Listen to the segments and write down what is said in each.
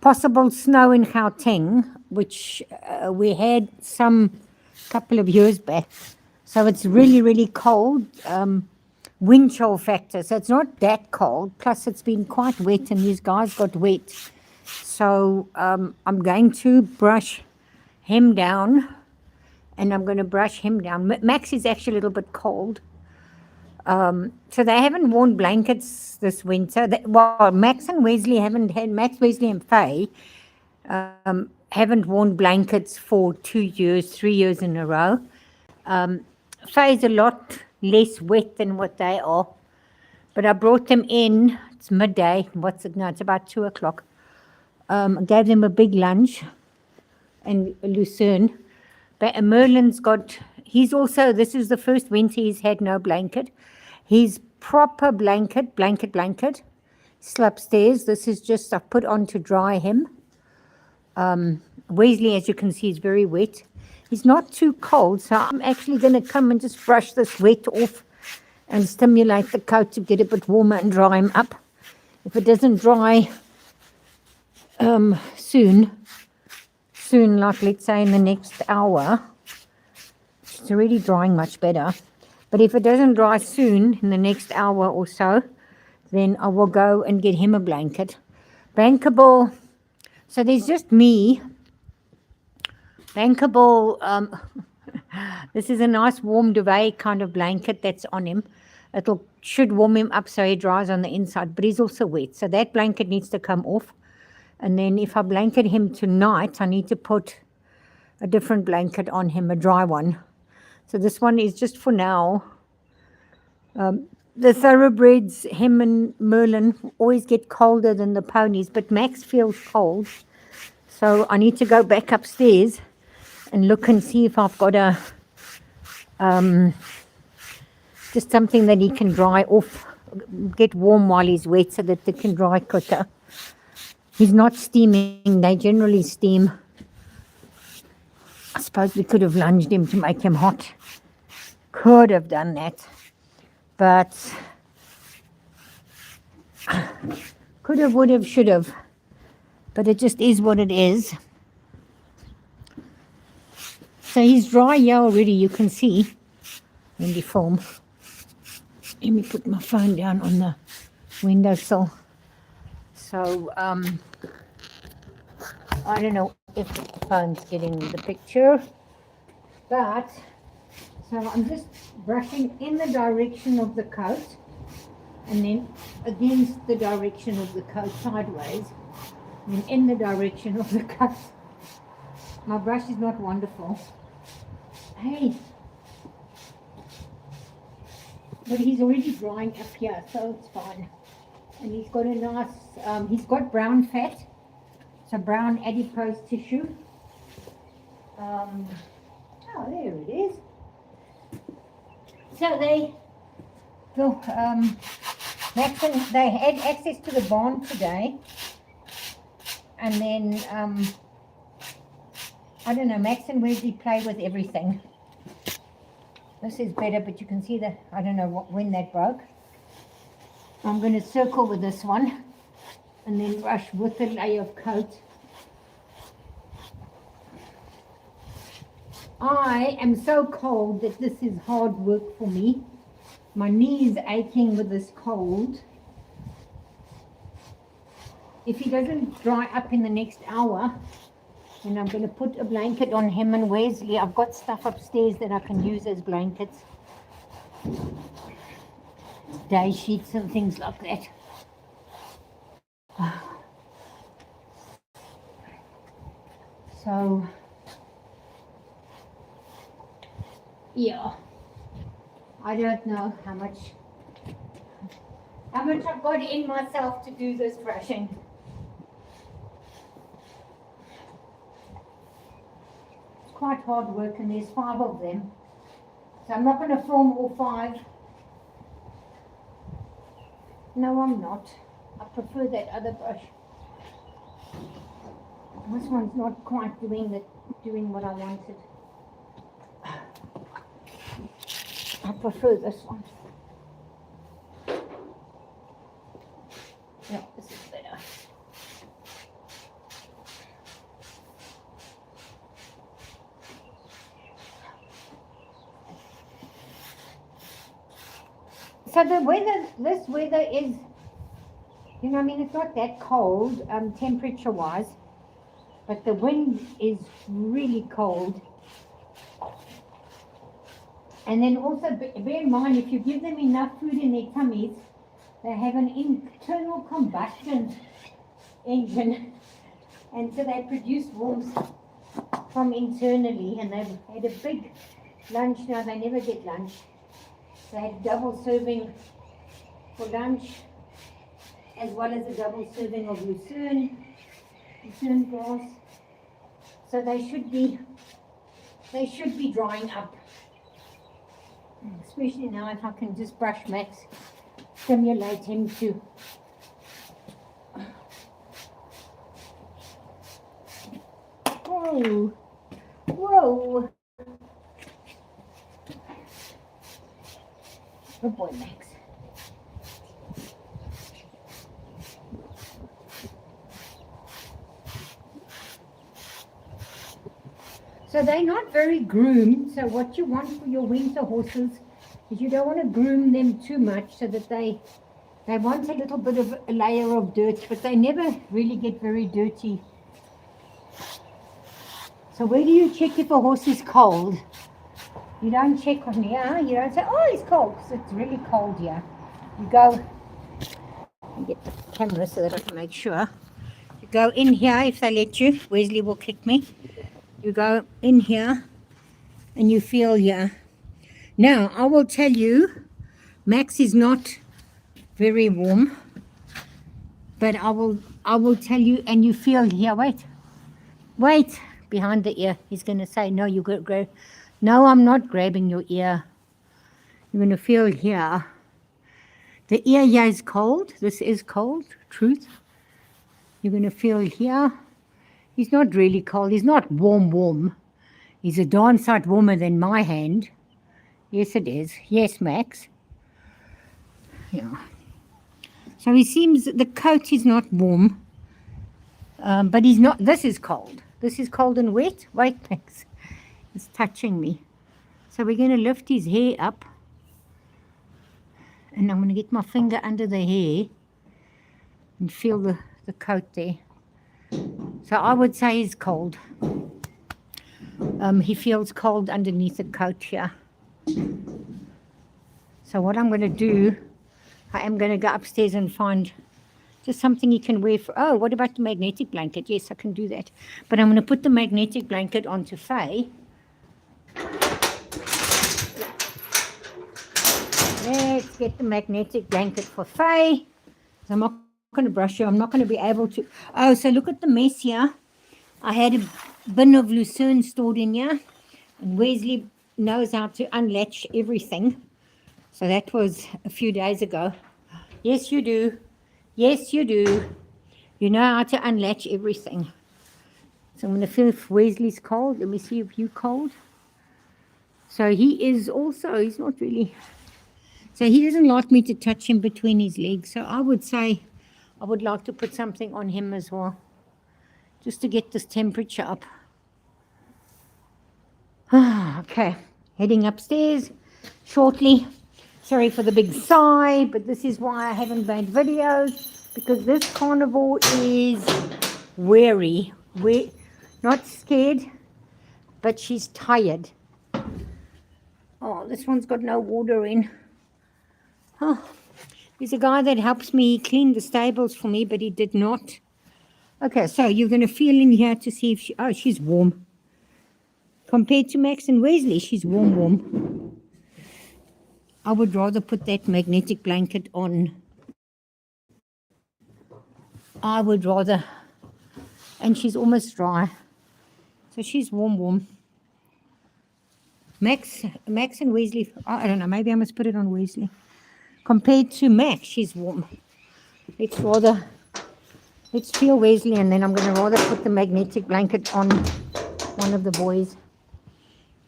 possible snow in Gauteng, which we had some couple of years back. So it's really, really cold. Wind chill factor. So it's not that cold. Plus it's been quite wet and these guys got wet. So I'm going to brush him down and I'm going to brush him down. Max is actually a little bit cold. So they haven't worn blankets this winter. Well, Max and Wesley haven't had, Max, Wesley and Faye haven't worn blankets for 2 years, 3 years in a row. Faye's a lot less wet than what they are. But I brought them in, it's midday, what's it now? It's about 2 o'clock. I gave them a big lunch and Lucerne. But Merlin's got, he's also, this is the first winter he's had no blanket. He's proper blanket. Still upstairs. This is just, I've put on to dry him. Wesley, as you can see, is very wet. He's not too cold, so I'm actually going to come and just brush this wet off and stimulate the coat to get a bit warmer and dry him up. If it doesn't dry soon, like let's say in the next hour, it's already drying much better. But if it doesn't dry soon, in the next hour or so, then I will go and get him a blanket. Bankable, so there's just me. Bankable, this is a nice warm duvet kind of blanket that's on him. Should warm him up so he dries on the inside, but he's also wet. So that blanket needs to come off. And then if I blanket him tonight, I need to put a different blanket on him, a dry one. So this one is just for now. The thoroughbreds, him and Merlin, always get colder than the ponies, but Max feels cold. So I need to go back upstairs and look and see if I've got a just something that he can dry off, get warm while he's wet so that they can dry quicker. He's not steaming, they generally steam. I suppose we could have lunged him to make him hot. Could have done that. But could have, would have, should have. But it just is what it is. So he's dry here already, you can see in the foam. Let me put my phone down on the windowsill. So I don't know if the phone's getting the picture, but so I'm just brushing in the direction of the coat and then against the direction of the coat sideways and in the direction of the coat. My brush is not wonderful. Hey, but he's already drying up here, so it's fine. And he's got a nice, he's got brown fat, so brown adipose tissue. Oh, there it is. So they had access to the barn today, and then I don't know, Max and Wesley play with everything. This is better, but you can see that I don't know when that broke. I'm going to circle with this one and then brush with a layer of coat. I am so cold that this is hard work for me. My knee is aching with this cold. If he doesn't dry up in the next hour, then I'm going to put a blanket on him and Wesley. I've got stuff upstairs that I can use as blankets. Day sheets and things like that. So, yeah, I don't know how much I've got in myself to do this brushing. It's quite hard work and there's 5 of them. So I'm not going to film all 5. No, I'm not. I prefer that other brush. This one's not quite doing what I wanted. I prefer this one. Yeah, this is better. So the weather, this weather is, you know, I mean, it's not that cold, temperature-wise, but the wind is really cold. And then also bear in mind, if you give them enough food in their tummies, they have an internal combustion engine, and so they produce warmth from internally, and they've had a big lunch now. They never get lunch. They had double serving for lunch, as well as a double serving of lucerne grass. So they should be drying up. Especially now, if I can just brush Max, stimulate him to whoa. Good boy, Max. So they're not very groomed. So what you want for your winter horses is you don't want to groom them too much, so that they want a little bit of a layer of dirt, but they never really get very dirty. So where do you check if a horse is cold? You don't check on here. You don't say, oh, he's cold, because it's really cold here. You go and get the camera so that I can make sure. You go in here if they let you. Wesley will kick me. You go in here and you feel here. Now, I will tell you, Max is not very warm, but I will tell you, and you feel here. Wait, behind the ear. He's going to say, no, you got to grab. No, I'm not grabbing your ear. You're going to feel here. The ear here is cold. This is cold, truth. You're going to feel here. He's not really cold. He's not warm. He's a darn sight warmer than my hand. Yes, it is. Yes, Max. Yeah. So he seems, the coat is not warm, but he's not, this is cold. This is cold and wet. Wait, Max. He's touching me. So we're going to lift his hair up, and I'm going to get my finger under the hair and feel the coat there. So I would say he's cold. He feels cold underneath the coat here. So what I'm going to do, I am going to go upstairs and find just something he can wear for, oh, what about the magnetic blanket? Yes, I can do that. But I'm going to put the magnetic blanket onto Faye. Let's get the magnetic blanket for Faye. I'm not going to brush you. I'm not going to be able to. Oh, so look at the mess here. I had a bin of lucerne stored in here, and Wesley knows how to unlatch everything. So that was a few days ago. Yes, you do. Yes, you do. You know how to unlatch everything. So I'm going to feel if Wesley's cold. Let me see if you're cold. So he is also, he's not really. So he doesn't like me to touch him between his legs. So I would say I would like to put something on him as well, just to get this temperature up. Okay, heading upstairs shortly. Sorry for the big sigh, but this is why I haven't made videos, because this carnivore is wary. We're not scared, but she's tired. Oh, this one's got no water in. Oh, there's a guy that helps me clean the stables for me, but he did not. Okay, so you're going to feel in here to see if she, oh, she's warm. Compared to Max and Wesley, she's warm. I would rather put that magnetic blanket on. I would rather. And she's almost dry. So she's warm. Max and Wesley, I don't know, maybe I must put it on Wesley. Compared to Max, she's warm. Let's feel Wesley, and then I'm going to rather put the magnetic blanket on one of the boys.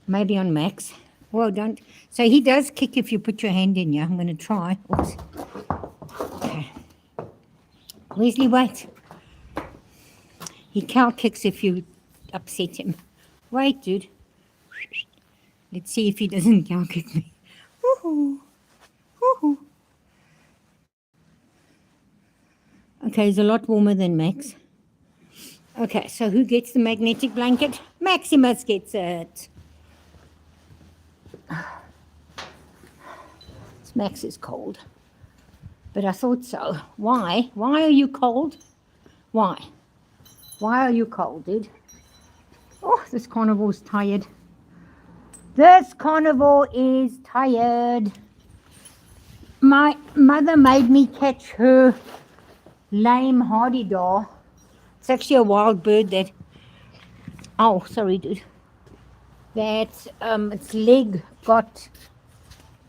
Maybe on Max. Well, don't. So he does kick if you put your hand in here. I'm going to try. Oops. Okay. Wesley, wait. He cow kicks if you upset him. Wait, dude. Let's see if he doesn't cow kick me. Woohoo. Woohoo. Okay, he's a lot warmer than Max. Okay, so who gets the magnetic blanket? Maximus gets it. Max is cold. But I thought so. Why? Why are you cold? Why? Why are you cold, dude? Oh, this carnivore's tired. This carnivore is tired. My mother made me catch her lame hardy-daw. It's actually a wild bird that, oh, sorry, dude. That its leg got,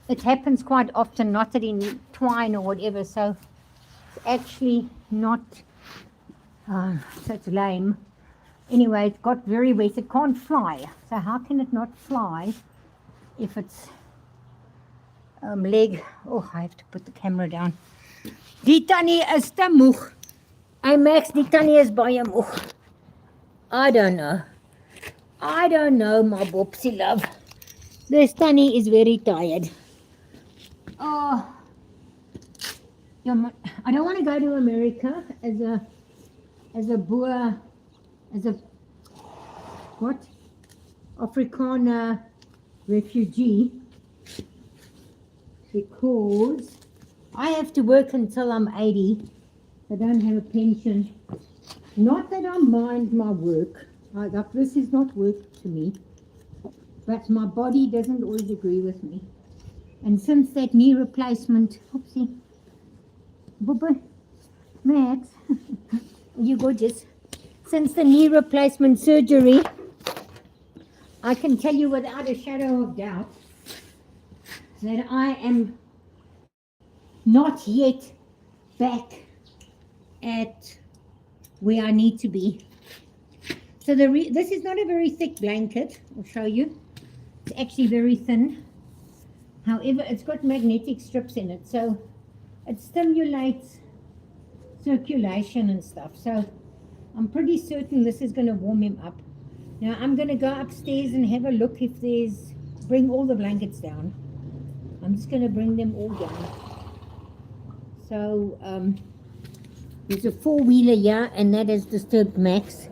it happens quite often, not that in twine or whatever, so it's actually not, so it's lame. Anyway, it got very wet. It can't fly. So how can it not fly if it's leg? Oh, I have to put the camera down. Die tannie is te moeg. Hey Max, die tannie is baie moeg. I don't know. I don't know, my Bobsy love. This tannie is very tired. Oh, I don't want to go to America as a boer, as a what? Afrikaner refugee, because I have to work until I'm 80. I don't have a pension. Not that I mind my work. Like this is not work to me, but my body doesn't always agree with me. And since that knee replacement, oopsie, Bubba, Max, you gorgeous. Since the knee replacement surgery, I can tell you without a shadow of doubt that I am not yet back at where I need to be. So this is not a very thick blanket, I'll show you. It's actually very thin. However, it's got magnetic strips in it, so it stimulates circulation and stuff. So I'm pretty certain this is going to warm him up. Now I'm going to go upstairs and have a look if there's, bring all the blankets down. I'm just going to bring them all down. So there's a four-wheeler here, and that has disturbed Max.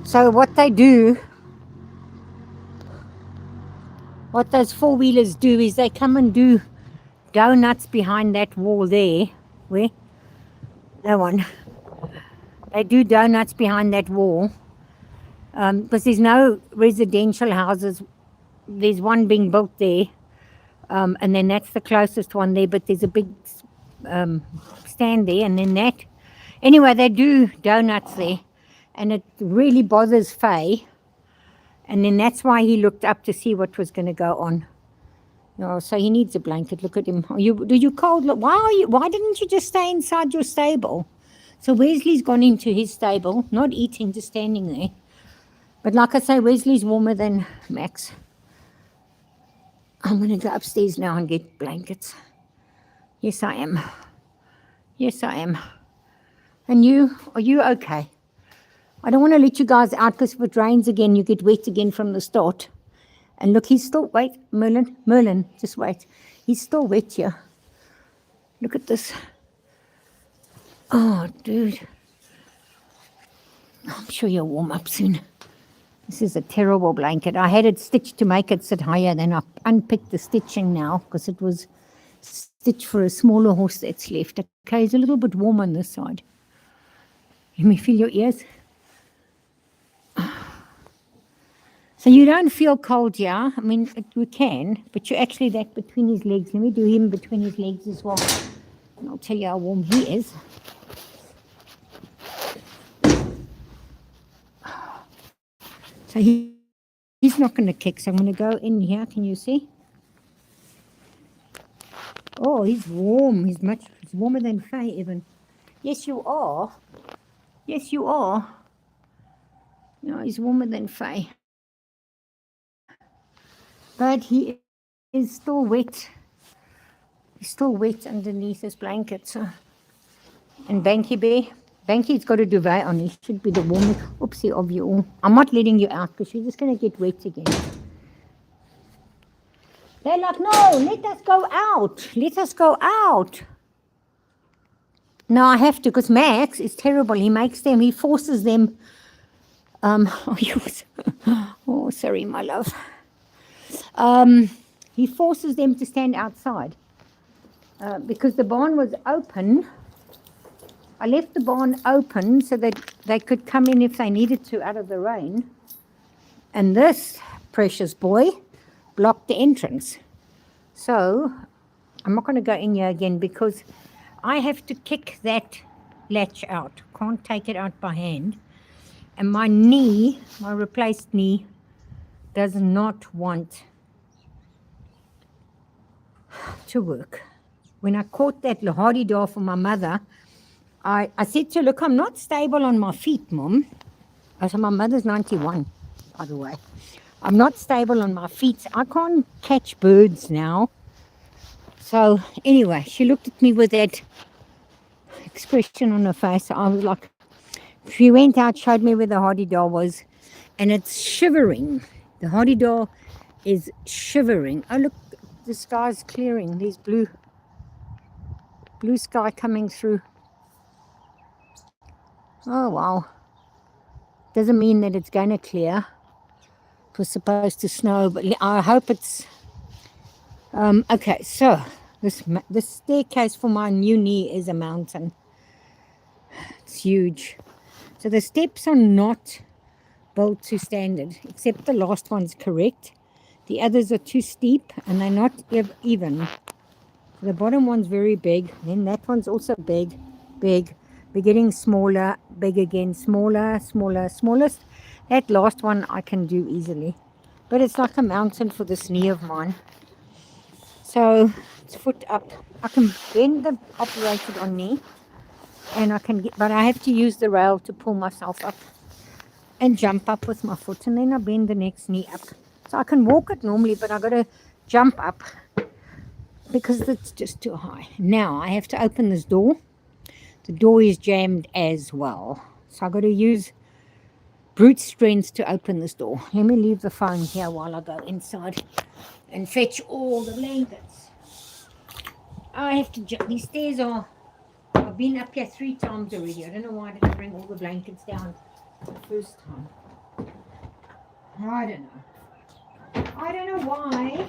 So what they do, what those four-wheelers do is they come and do donuts behind that wall there. Where? That one. They do donuts behind that wall. Because there's no residential houses. There's one being built there. And then that's the closest one there. But there's a big stand there. And then that. Anyway, they do donuts there. And it really bothers Faye. And then that's why he looked up to see what was going to go on. Oh, so he needs a blanket. Look at him. Do you cold? Why didn't you just stay inside your stable? So Wesley's gone into his stable, not eating, just standing there. But like I say, Wesley's warmer than Max. I'm going to go upstairs now and get blankets. Yes, I am. Yes, I am. And you? Are you okay? I don't want to let you guys out because if it rains again, you get wet again from the start. And look, he's still, wait, Merlin, just wait. He's still wet here. Look at this. Oh, dude. I'm sure you'll warm up soon. This is a terrible blanket. I had it stitched to make it sit higher, then I unpicked the stitching now because it was stitched for a smaller horse that's left. Okay, it's a little bit warm on this side. Let me feel your ears. So you don't feel cold, yeah? I mean, we can, but you're actually that between his legs. Let me do him between his legs as well. And I'll tell you how warm he is. So he's not going to kick, so I'm going to go in here. Can you see? Oh, he's warm. He's warmer than Faye even. Yes, you are. Yes, you are. No, he's warmer than Faye. But he is still wet. He's still wet underneath his blanket. So. And Banky's got a duvet on. He should be the warmest. Oopsie of you all. I'm not letting you out because you're just going to get wet again. They're like, no, let us go out. Let us go out. No, I have to, because Max is terrible. He makes them, he forces them. Oh, oh, sorry, my love. He forces them to stand outside because the barn was open. I left the barn open so that they could come in if they needed to out of the rain. And this precious boy blocked the entrance. So I'm not going to go in here again because I have to kick that latch out. Can't take it out by hand. And my knee, my replaced knee, does not want to work. When I caught that hardy door for my mother, I said to her, look, I'm not stable on my feet, Mom. I said, my mother's 91, by the way. I'm not stable on my feet. I can't catch birds now. So anyway, she looked at me with that expression on her face. I was like, she went out, showed me where the hardy door was, and it's shivering. The hardy door is shivering. Oh, look, the sky's clearing. There's blue sky coming through. Oh, wow. Doesn't mean that it's going to clear. It was supposed to snow, but I hope it's... okay, so this staircase for my new knee is a mountain. It's huge. So the steps are not built to standard, except the last one's correct. The others are too steep and they're not even. The bottom one's very big, then that one's also big. We're getting smaller, big again, smaller, smallest. That last one I can do easily. But it's like a mountain for this knee of mine. So it's foot up. I can bend the operated on knee, and I can get, but I have to use the rail to pull myself up and jump up with my foot, and then I bend the next knee up. So I can walk it normally, but I got to jump up because it's just too high. Now I have to open this door. The door is jammed as well, so I got to use brute strength to open this door. Let me leave the phone here while I go inside and fetch all the blankets. I have to jump. These stairs are... I've been up here 3 times already. I don't know why I didn't bring all the blankets down the first time. I don't know. I don't know why.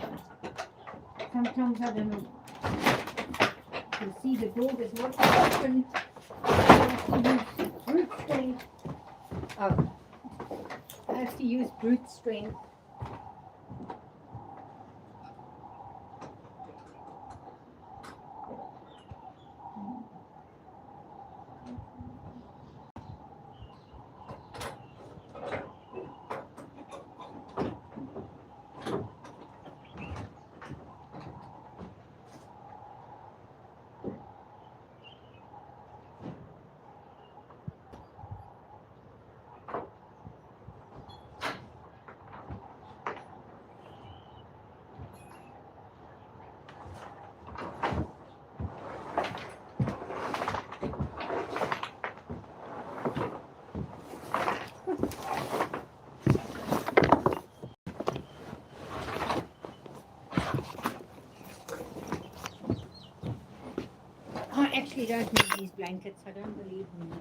Sometimes I don't know why. You see, the door does not open. I have to use brute strength. Oh. I have to use brute strength. I actually don't need these blankets. I don't believe in them.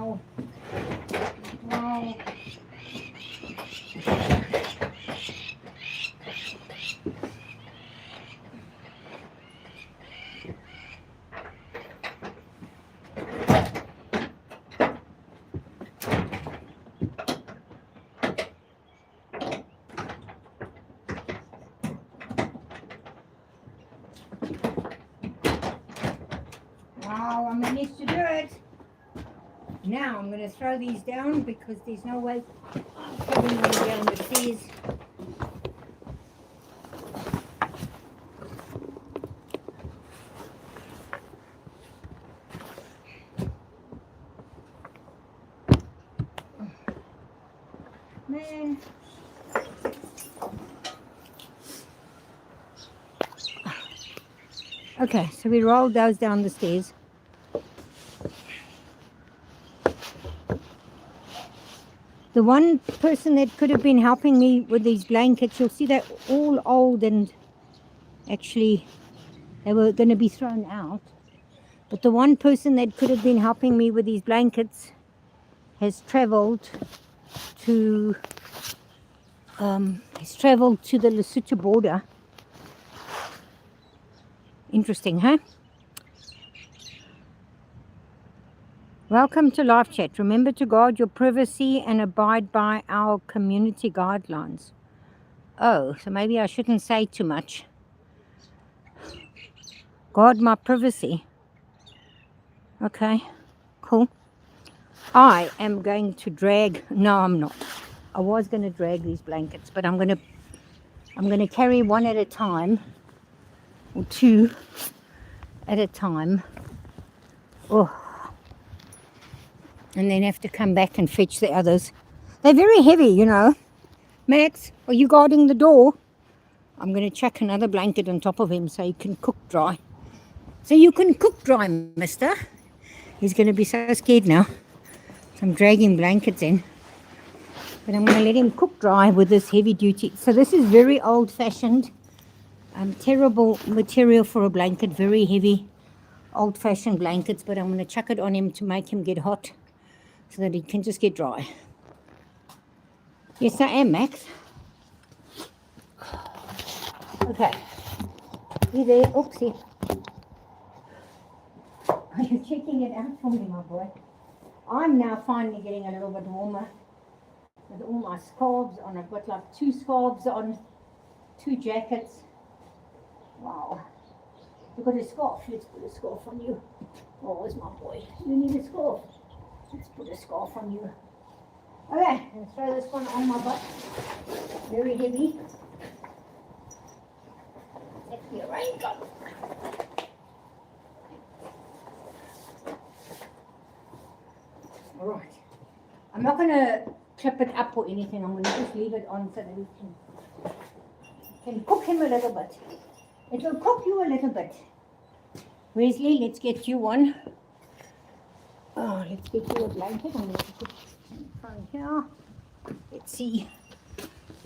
Wow. Wow. Wow, I managed to do it. Now I'm going to throw these down because there's no way I'm throwing them down the stairs. Man. Okay, so we rolled those down the stairs. The one person that could have been helping me with these blankets, you'll see they're all old and actually they were going to be thrown out. But the one person that could have been helping me with these blankets has traveled to the Lesotho border. Interesting, huh? Welcome to Live Chat. Remember to guard your privacy and abide by our community guidelines. Oh, so maybe I shouldn't say too much. Guard my privacy. Okay, cool. I am going to drag. No, I'm not. I was going to drag these blankets, but I'm going to carry one at a time, or two at a time. Oh. And then have to come back and fetch the others. They're very heavy, you know. Max, are you guarding the door? I'm going to chuck another blanket on top of him so he can cook dry. So you can cook dry, mister. He's going to be so scared now. So I'm dragging blankets in. But I'm going to let him cook dry with this heavy duty. So this is very old-fashioned. Terrible material for a blanket. Very heavy, old-fashioned blankets. But I'm going to chuck it on him to make him get hot, so that he can just get dry. Yes, I am, Max. Okay. You there? Oopsie. Are you checking it out for me, my boy? I'm now finally getting a little bit warmer with all my scarves on. I've got like 2 scarves on, 2 jackets. Wow. You've got a scarf. Let's put a scarf on you. Oh, where's my boy? You need a scarf. Let's put a scarf on you. Okay, and throw this one on my butt. Very heavy. Let's be a raincoat. Alright. I'm not going to clip it up or anything. I'm going to just leave it on so that we can cook him a little bit. It will cook you a little bit. Wesley, let's get you one. Oh, let's get you a blanket. I'm going to put it in front here. Let's see.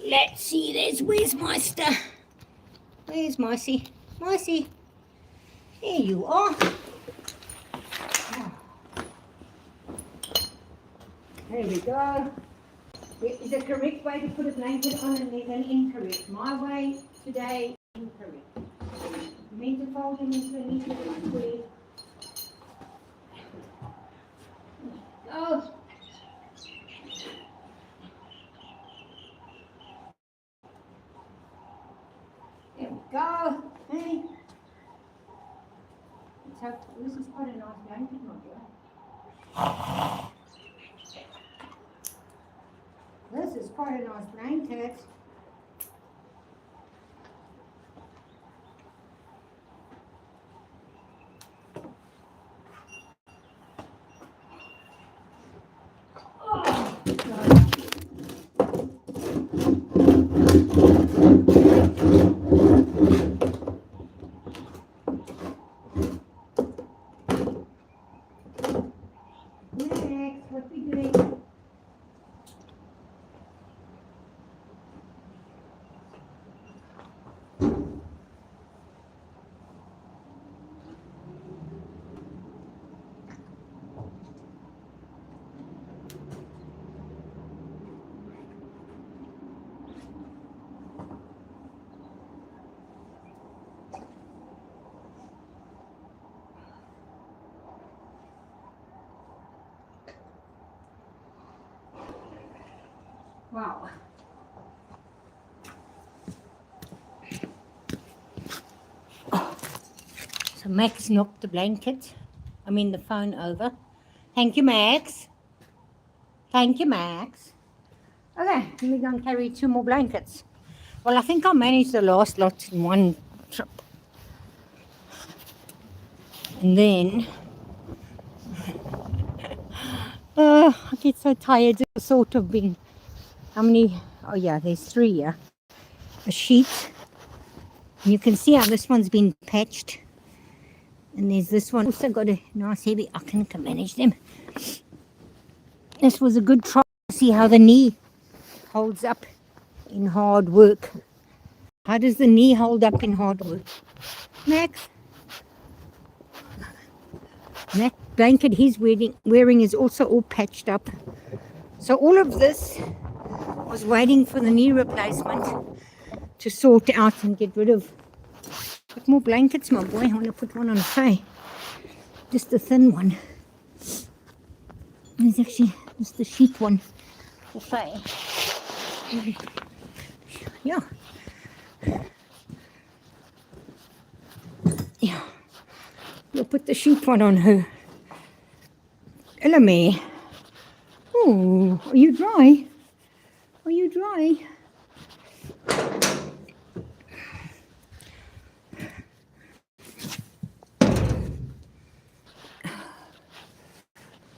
Let's see. Where's Meister? Where's Micey? Micey. There you are. Oh. There we go. There is a correct way to put a blanket on and there's an incorrect. My way today, incorrect. You mean to fold them into a neat little square. Oh. There we go. Hey. So this is quite a nice blanket, my dear. This is quite a nice blanket. Next, what we doing? Wow. So Max knocked the the phone over. Thank you, Max. Thank you, Max. Okay, let me go and carry 2 more blankets. Well, I think I'll manage the last lot in one trip. And then, I get so tired of sort of being, how many? Oh yeah, there's 3 here. A sheet. And you can see how this one's been patched. And there's this one. Also got a nice heavy, I can manage them. This was a good try to see how the knee holds up in hard work. How does the knee hold up in hard work? Max? And that blanket he's wearing is also all patched up. So all of this was waiting for the knee replacement to sort out and get rid of. Put more blankets, my boy. I want to put one on Faye. Just a thin one. There's actually just the sheet one for Faye. Yeah. Yeah. We'll put the sheet one on her. Hello, May. Oh, are you dry? Are you dry?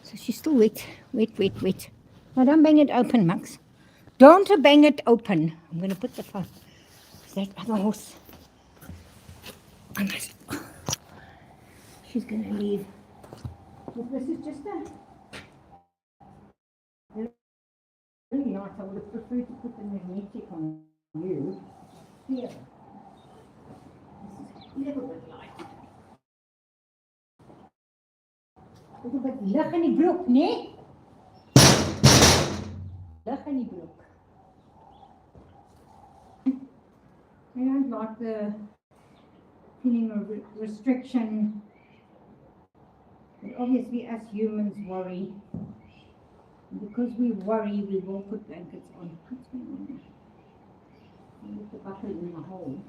So she's still wet. Wet. Now don't bang it open, Max. Don't bang it open. I'm going to put the phone. Is that other horse? She's going to leave. But this is just a really nice. I would have preferred to put the magnetic on you. Here. This is a little bit light. A little bit lig in die broek, nee? Lig in die broek. I don't like the feeling of restriction. But obviously, as humans worry. And because we worry, we will put blankets on. What's going on there? I'll put the bucket in the hole.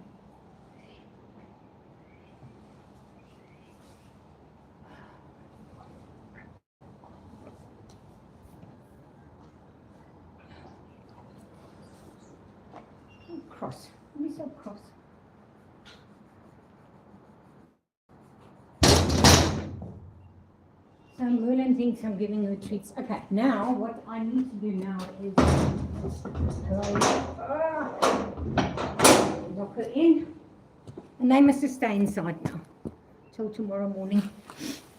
Oh, cross. Let me so cross. So Merlin thinks I'm giving her treats. Okay, now what I need to do now is lock her in, and they must stay inside now till tomorrow morning.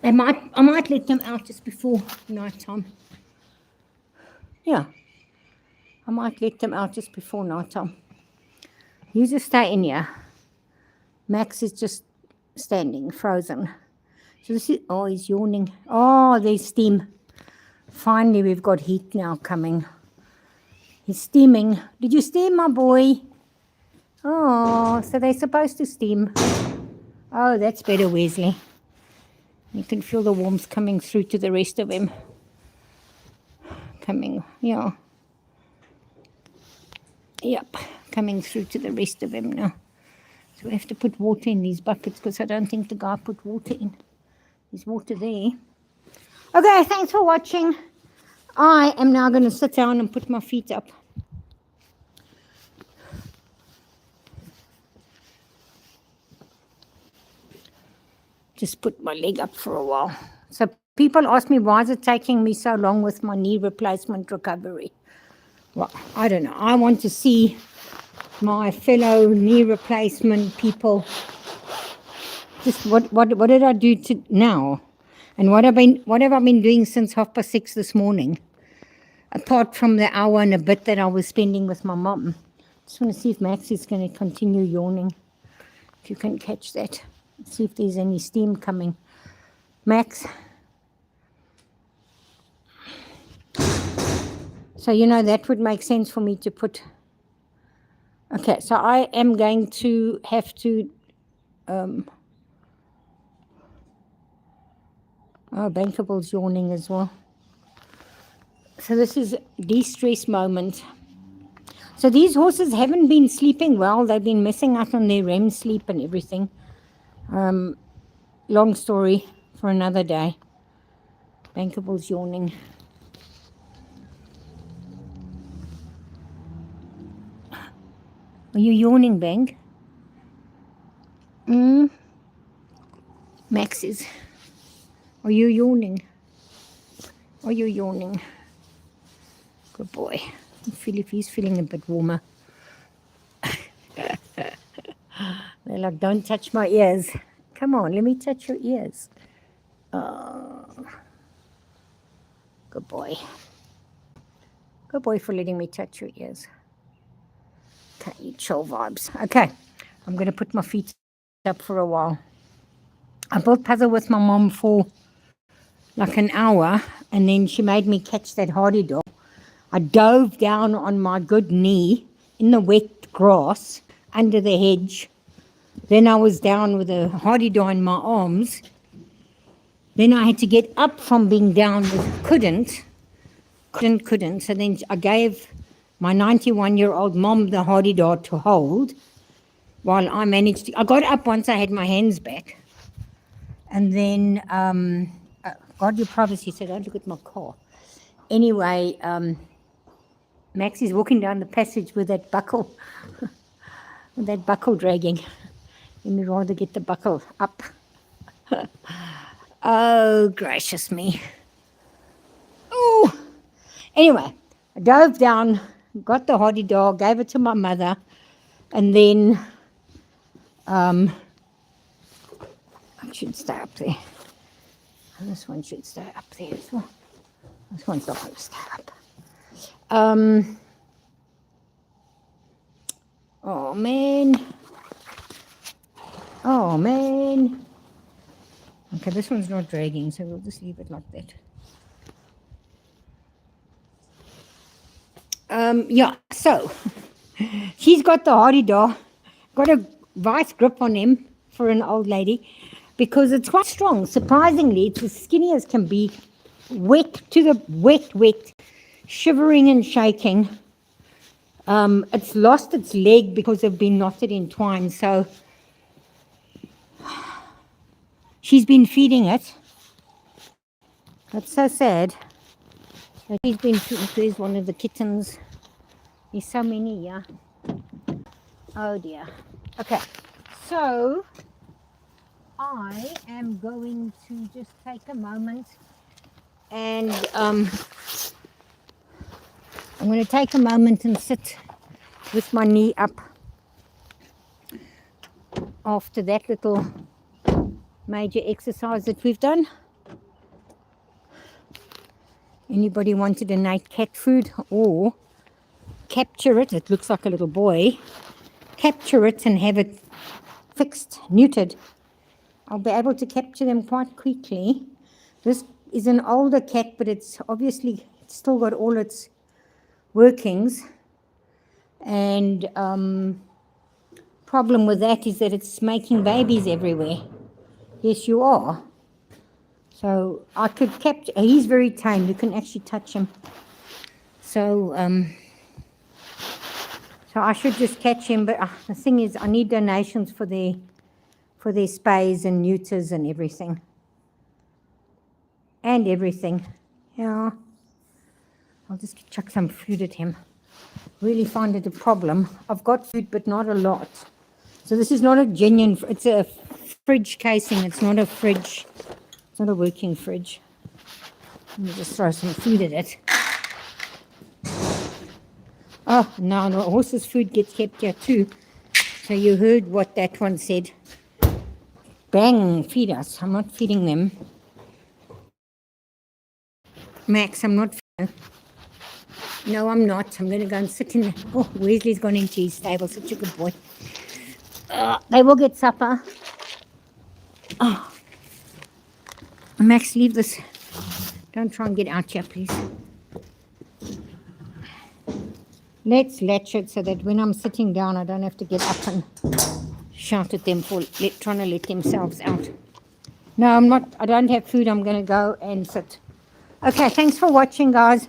I might let them out just before night time. Yeah, I might let them out just before night time. You just stay in here. Max is just standing, frozen. So this is, oh, he's yawning. Oh, there's steam. Finally, we've got heat now coming. He's steaming. Did you steam, my boy? Oh, so they're supposed to steam. Oh, that's better, Wesley. You can feel the warmth coming through to the rest of him. Yeah. Yep, coming through to the rest of him now. So we have to put water in these buckets because I don't think the guy put water in. There's water there. Okay, thanks for watching. I am now going to sit down and put my feet up. Just put my leg up for a while. So people ask me, why is it taking me so long with my knee replacement recovery? Well, I don't know. I want to see my fellow knee replacement people. Just what did I do to now? And what have I been doing since 6:30 this morning? Apart from the hour and a bit that I was spending with my mom. Just want to see if Max is going to continue yawning. If you can catch that. See if there's any steam coming. Max. So that would make sense for me to put. Okay, so I am going to have to Bankable's yawning as well. So this is de-stress moment. So these horses haven't been sleeping well. They've been missing out on their REM sleep and everything. Long story for another day. Bankable's yawning. Are you yawning, Bank? Max is. Are you yawning? Are you yawning? Good boy. I feel if he's feeling a bit warmer. They're like, don't touch my ears. Come on, let me touch your ears. Good boy. Good boy for letting me touch your ears. Okay, you chill vibes. Okay, I'm going to put my feet up for a while. I built puzzle with my mom for like an hour, and then she made me catch that hardy dog. I dove down on my good knee in the wet grass under the hedge. Then I was down with a hardy dog in my arms. Then I had to get up from being down, couldn't. So then I gave my 91-year-old mom the hardy dog to hold while I managed to. I got up once I had my hands back. And then, God, your privacy, so don't look at my car. Anyway, Max is walking down the passage with that buckle, dragging. Let me rather get the buckle up. Oh, gracious me. Oh, anyway, I dove down, got the hardy dog, gave it to my mother, and then it should stay up there. And this one should stay up there as well. This one's not going to stay up. Oh, man. Oh, man. Okay, this one's not dragging, so we'll just leave it like that. Yeah, so she's got the hardy dog, got a vice grip on him for an old lady because it's quite strong. Surprisingly, it's as skinny as can be, wet, shivering and shaking. It's lost its leg because they've been knotted in twine, so she's been feeding it. That's so sad. So she's been feeding. There's one of the kittens. There's so many, yeah. Oh dear. Okay, so I am going to just take a moment and I'm going to take a moment and sit with my knee up after that little major exercise that we've done. Anybody wanted a night cat food or capture it? It looks like a little boy. Capture it and have it fixed, neutered. I'll be able to capture them quite quickly. This is an older cat, but it's obviously still got all its workings. And problem with that is that it's making babies everywhere. Yes, you are. So I could capture. He's very tame. You can actually touch him. So so I should just catch him. But the thing is, I need donations for their spays and neuters and everything. Yeah. I'll just chuck some food at him. Really find it a problem. I've got food, but not a lot. So this is not a genuine. It's a fridge casing. It's not a fridge. It's not a working fridge. Let me just throw some food at it. Oh, no, horse's food gets kept here too. So you heard what that one said. Bang, feed us. I'm not feeding them. Max, I'm not feeding. No, I'm not. I'm going to go and sit in the... Oh, Wesley's gone into his stable. Such a good boy. They will get supper. Oh. Max, leave this. Don't try and get out here, please. Let's latch it so that when I'm sitting down, I don't have to get up and shout at them for trying to let themselves out. No, I'm not. I don't have food. I'm going to go and sit. Okay, thanks for watching, guys.